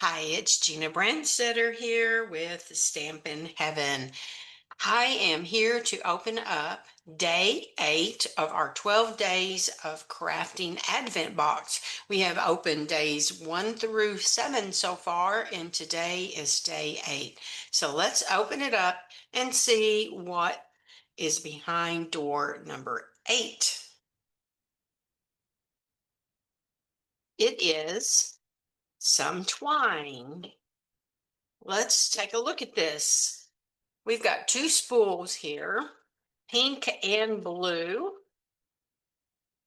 Hi, it's Gina Brandstetter here with Stampin' Heaven. I am here to open up day 8 of our 12 days of crafting Advent box. We have opened days 1 through 7 so far, and today is day 8. So let's open it up and see what is behind door number 8. It is some twine. Let's take a look at this. We've got two spools here, pink and blue.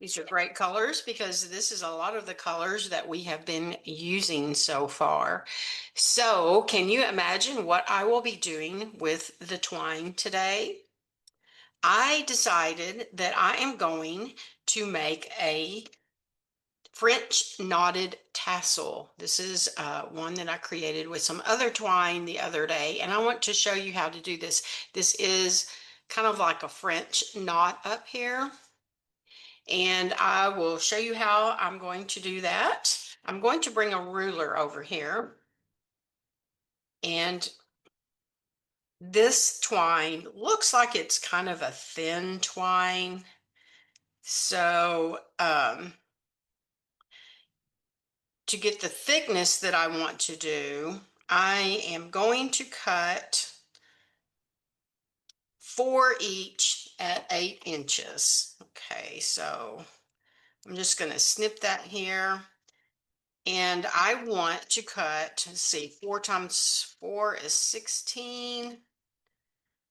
These are great colors because this is a lot of the colors that we have been using so far. So, can you imagine what I will be doing with the twine today? I decided that I am going to make a French knotted tassel. This is one that I created with some other twine the other day, and I want to show you how to do this. This is kind of like a French knot up here, and I will show you how I'm going to do that. I'm going to bring a ruler over here, and this twine looks like it's kind of a thin twine. So, to get the thickness that I want to do, I am going to cut 4 each at 8 inches. Okay, so I'm just going to snip that here. And I want to cut, let's see, 4 times 4 is 16.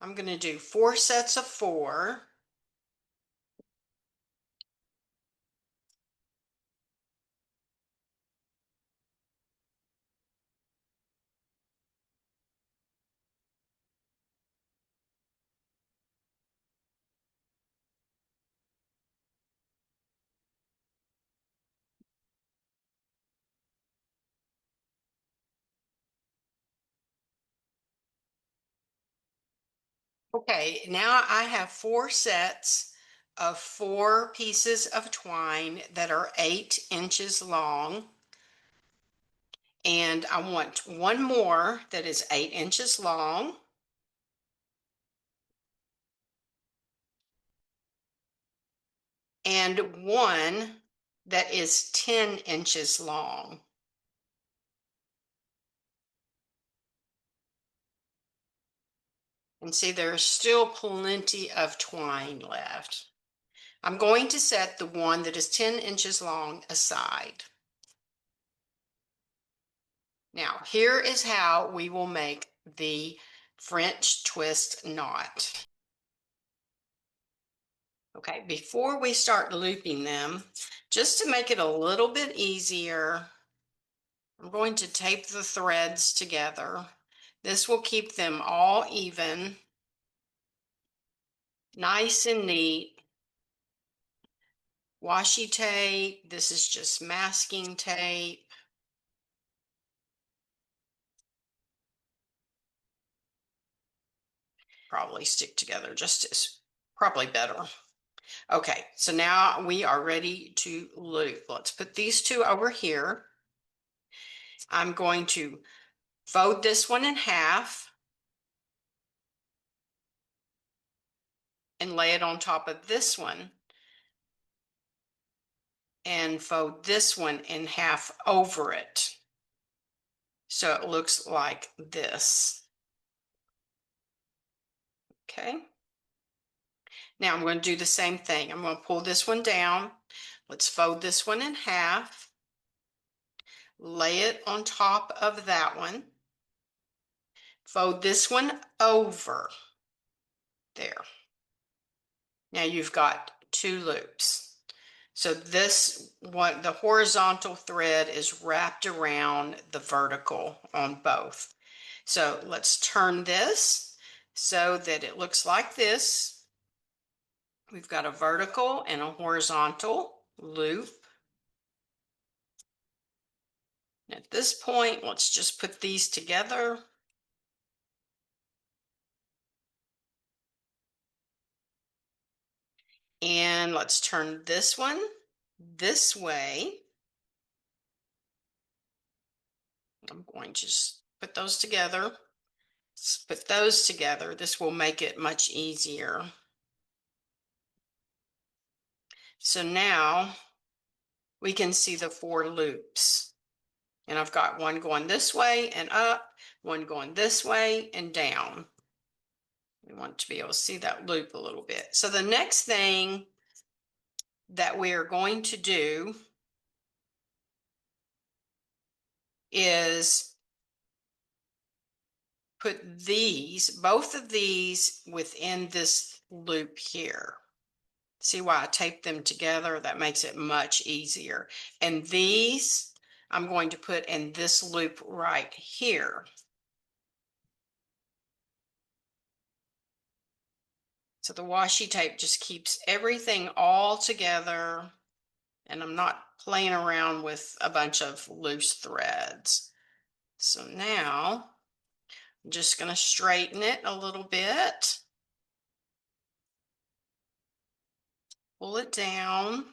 I'm going to do 4 sets of 4. Okay, now I have 4 sets of 4 pieces of twine that are 8 inches long. And I want one more that is 8 inches long. And one that is 10 inches long. And see, there's still plenty of twine left. I'm going to set the one that is 10 inches long aside. Now, here is how we will make the French twist knot. Okay, before we start looping them, just to make it a little bit easier, I'm going to tape the threads together. This will keep them all even, nice and neat. Washi tape, this is just masking tape. Probably stick together just as, probably better. Okay, so now we are ready to loop. Let's put these two over here. I'm going to fold this one in half and lay it on top of this one and fold this one in half over it. So it looks like this. Okay. Now I'm going to do the same thing. I'm going to pull this one down. Let's fold this one in half. Lay it on top of that one. Fold this one over there. Now you've got 2 loops. So this one, the horizontal thread is wrapped around the vertical on both. So let's turn this so that it looks like this. We've got a vertical and a horizontal loop. At this point, let's just put these together. And let's turn this one this way. I'm going to just put those together. Let's put those together. This will make it much easier. So now we can see the 4 loops. And I've got one going this way and up, one going this way and down. We want to be able to see that loop a little bit. So the next thing that we are going to do is put both of these within this loop here. See why I taped them together? That makes it much easier. And these I'm going to put in this loop right here. So the washi tape just keeps everything all together, and I'm not playing around with a bunch of loose threads. So now I'm just going to straighten it a little bit. Pull it down.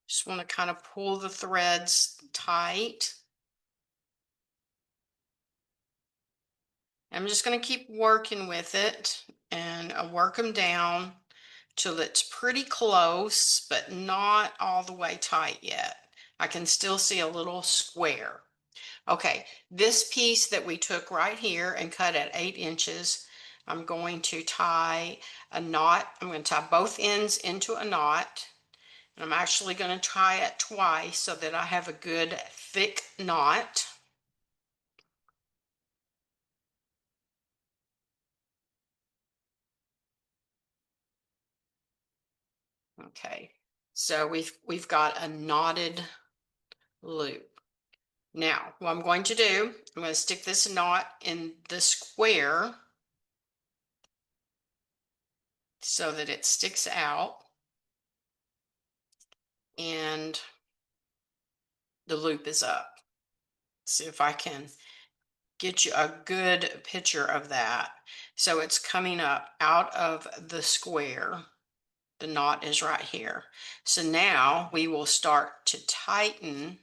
Just want to kind of pull the threads tight. I'm just going to keep working with it and work them down till it's pretty close, but not all the way tight yet. I can still see a little square. Okay, this piece that we took right here and cut at 8 inches, I'm going to tie a knot. I'm going to tie both ends into a knot. And I'm actually going to tie it twice so that I have a good thick knot. Okay, so we've got a knotted loop. Now, what I'm going to do, I'm going to stick this knot in the square so that it sticks out and the loop is up. See if I can get you a good picture of that. So it's coming up out of the square. The knot is right here. So now we will start to tighten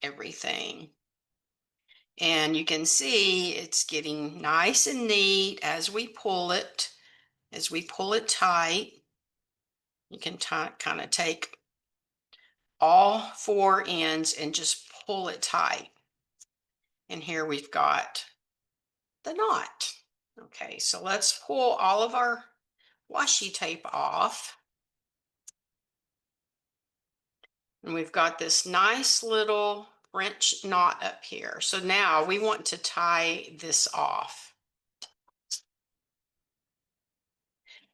everything. And you can see it's getting nice and neat as we pull it. As we pull it tight, you can kind of take all 4 ends and just pull it tight. And here we've got the knot. Okay, so let's pull all of our washi tape off. And we've got this nice little French knot up here. So now we want to tie this off.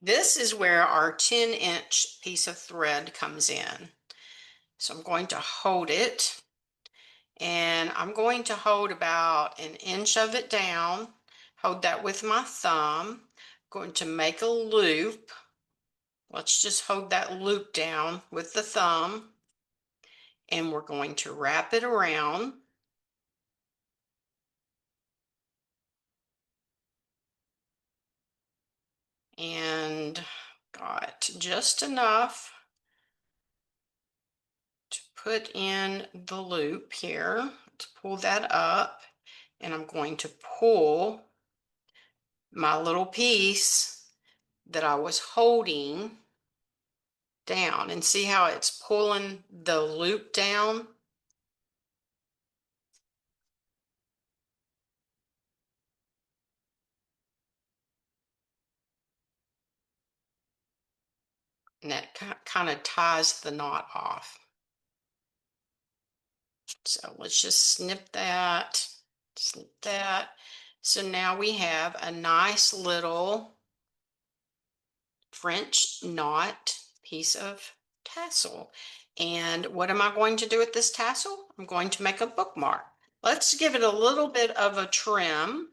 This is where our 10-inch piece of thread comes in. So I'm going to hold it, and I'm going to hold about 1 inch of it down. Hold that with my thumb. I'm going to make a loop. Let's just hold that loop down with the thumb, and we're going to wrap it around. And got just enough to put in the loop here. To pull that up, and I'm going to pull my little piece that I was holding down, and see how it's pulling the loop down. And that kind of ties the knot off. So let's just snip that, snip that. So now we have a nice little French knot piece of tassel. And what am I going to do with this tassel? I'm going to make a bookmark. Let's give it a little bit of a trim.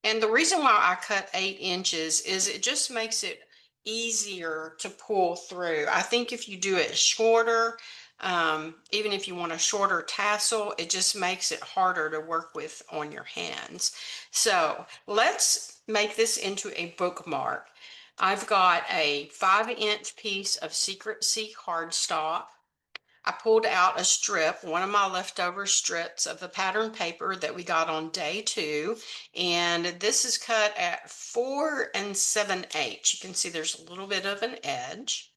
And the reason why I cut 8 inches is it just makes it easier to pull through. I think if you do it shorter, Even if you want a shorter tassel, it just makes it harder to work with on your hands. So let's make this into a bookmark. I've got a 5-inch piece of Secret Sea cardstock. I pulled out a strip, one of my leftover strips of the pattern paper that we got on day 2. And this is cut at 4 7/8. You can see there's a little bit of an edge.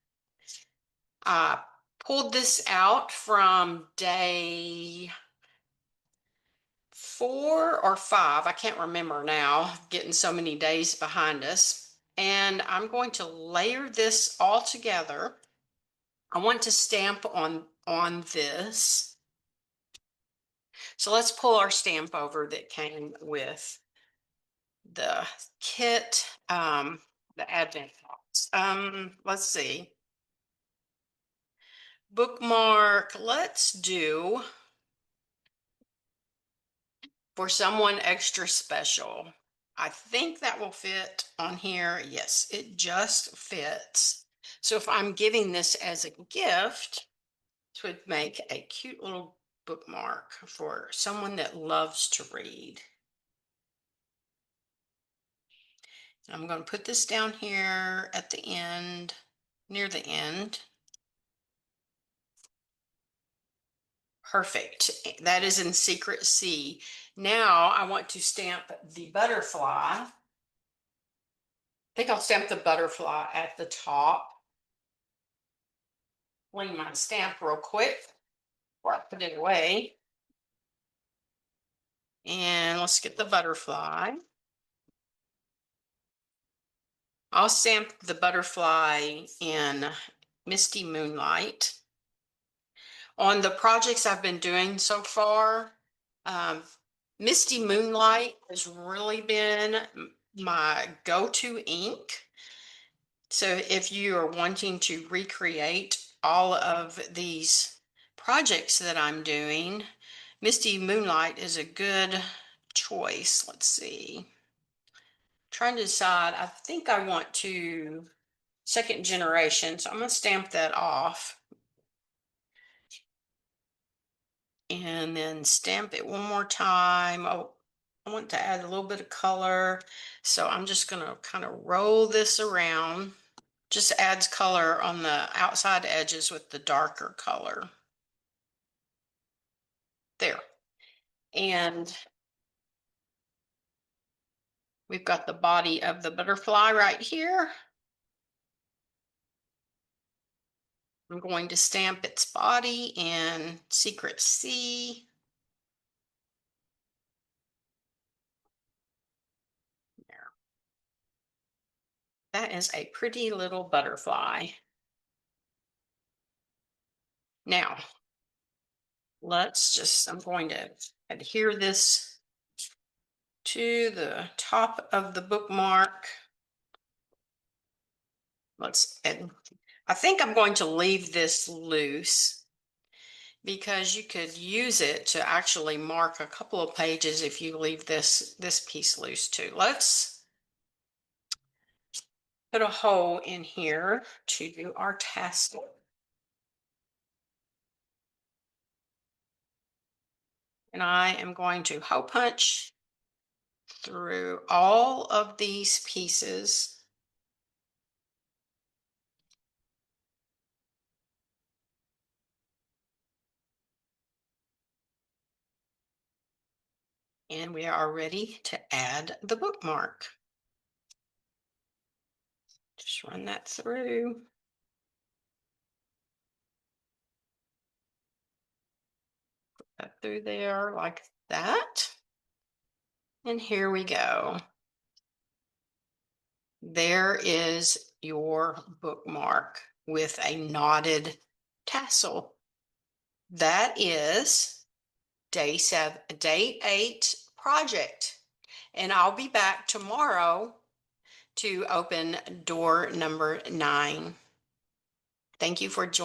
I pulled this out from day 4 or 5. I can't remember now, getting so many days behind us. And I'm going to layer this all together. I want to stamp on this. So let's pull our stamp over that came with the kit, the advent box. Let's see. Bookmark, let's do for someone extra special. I think that will fit on here. Yes, it just fits. So if I'm giving this as a gift, this would make a cute little bookmark for someone that loves to read. I'm going to put this down here at the end, near the end. Perfect. That is in Secret Sea. Now I want to stamp the butterfly. I think I'll stamp the butterfly at the top. Clean my stamp real quick before I put it away. And let's get the butterfly. I'll stamp the butterfly in Misty Moonlight. On the projects I've been doing so far, Misty Moonlight has really been my go-to ink. So if you are wanting to recreate all of these projects that I'm doing, Misty Moonlight is a good choice. Let's see. Trying to decide, I think I want to second generation, so I'm going to stamp that off. And then stamp it one more time. Oh, I want to add a little bit of color. So I'm just going to kind of roll this around. Just adds color on the outside edges with the darker color. There. And we've got the body of the butterfly right here. I'm going to stamp its body in Secret Sea. There. That is a pretty little butterfly. Now, I'm going to adhere this to the top of the bookmark. And I think I'm going to leave this loose because you could use it to actually mark a couple of pages if you leave this piece loose too. Let's put a hole in here to do our tassel. And I am going to hole punch through all of these pieces. And we are ready to add the bookmark. Just run that through. Put that through there like that. And here we go. There is your bookmark with a knotted tassel. That is day 8 project. And I'll be back tomorrow to open door number 9. Thank you for joining.